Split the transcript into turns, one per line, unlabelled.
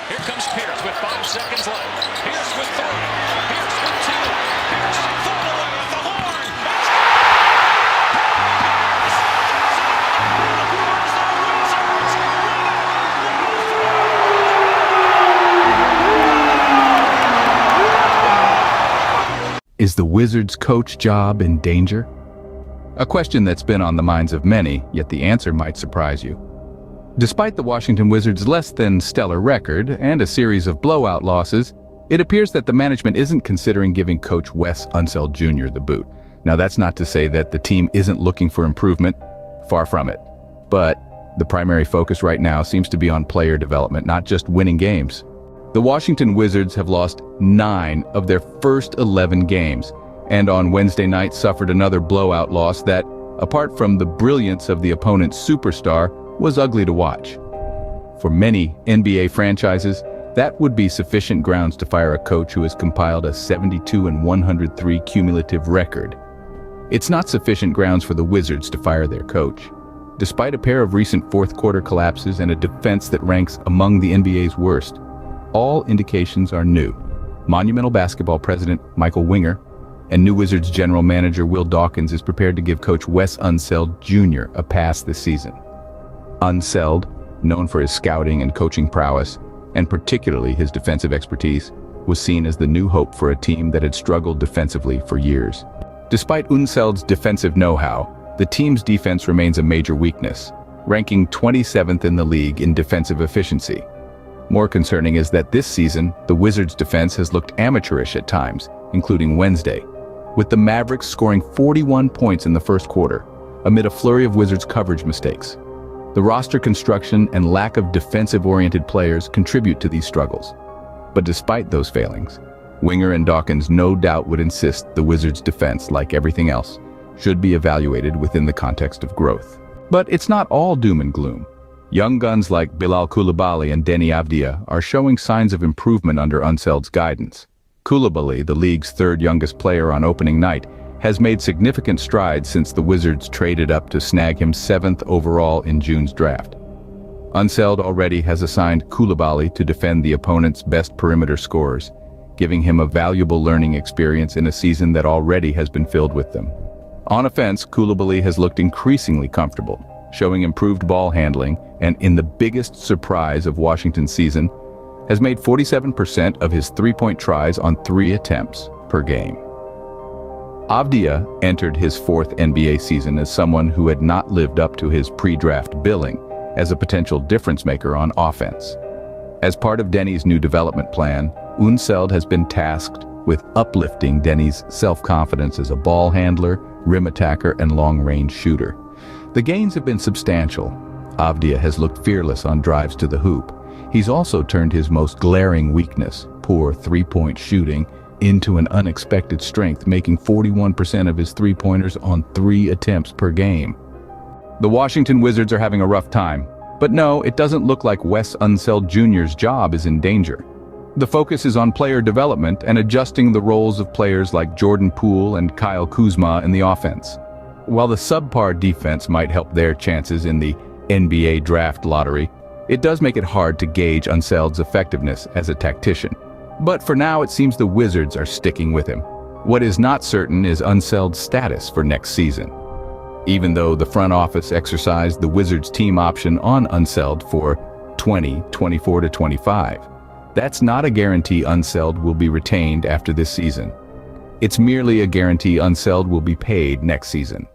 Here comes Pierce with 5 seconds left. Pierce with 3. Pierce with 2. Pierce thrown away at the horn.
Is the Wizards' coach job in danger? A question that's been on the minds of many, yet the answer might surprise you. Despite the Washington Wizards' less than stellar record and a series of blowout losses, it appears that the management isn't considering giving coach Wes Unseld Jr. the boot. Now, that's not to say that the team isn't looking for improvement, far from it. But the primary focus right now seems to be on player development, not just winning games. The Washington Wizards have lost 9 of their first 11 games, and on Wednesday night suffered another blowout loss that, apart from the brilliance of the opponent's superstar, was ugly to watch. For many NBA franchises, that would be sufficient grounds to fire a coach who has compiled a 72-103 cumulative record. It's not sufficient grounds for the Wizards to fire their coach. Despite a pair of recent fourth-quarter collapses and a defense that ranks among the NBA's worst, all indications are new. Monumental Basketball president Michael Winger and new Wizards general manager Will Dawkins is prepared to give coach Wes Unseld Jr. a pass this season. Unseld, known for his scouting and coaching prowess, and particularly his defensive expertise, was seen as the new hope for a team that had struggled defensively for years. Despite Unseld's defensive know-how, the team's defense remains a major weakness, ranking 27th in the league in defensive efficiency. More concerning is that this season, the Wizards' defense has looked amateurish at times, including Wednesday, with the Mavericks scoring 41 points in the first quarter, amid a flurry of Wizards' coverage mistakes. The roster construction and lack of defensive-oriented players contribute to these struggles. But despite those failings, Winger and Dawkins no doubt would insist the Wizards' defense, like everything else, should be evaluated within the context of growth. But it's not all doom and gloom. Young guns like Bilal Coulibaly and Deni Avdija are showing signs of improvement under Unseld's guidance. Coulibaly, the league's third youngest player on opening night, has made significant strides since the Wizards traded up to snag him 7th overall in June's draft. Unseld already has assigned Coulibaly to defend the opponent's best perimeter scorers, giving him a valuable learning experience in a season that already has been filled with them. On offense, Coulibaly has looked increasingly comfortable, showing improved ball handling, and in the biggest surprise of Washington's season, has made 47% of his three-point tries on 3 attempts per game. Avdija entered his 4th NBA season as someone who had not lived up to his pre-draft billing as a potential difference-maker on offense. As part of Deni's new development plan, Unseld has been tasked with uplifting Deni's self-confidence as a ball handler, rim attacker, and long-range shooter. The gains have been substantial. Avdija has looked fearless on drives to the hoop. He's also turned his most glaring weakness, poor three-point shooting, into an unexpected strength, making 41% of his three-pointers on 3 attempts per game. The Washington Wizards are having a rough time, but no, it doesn't look like Wes Unseld Jr.'s job is in danger. The focus is on player development and adjusting the roles of players like Jordan Poole and Kyle Kuzma in the offense. While the subpar defense might help their chances in the NBA draft lottery, it does make it hard to gauge Unseld's effectiveness as a tactician. But for now, it seems the Wizards are sticking with him. What is not certain is Unseld's status for next season. Even though the front office exercised the Wizards team option on Unseld for 2024-25, that's not a guarantee Unseld will be retained after this season. It's merely a guarantee Unseld will be paid next season.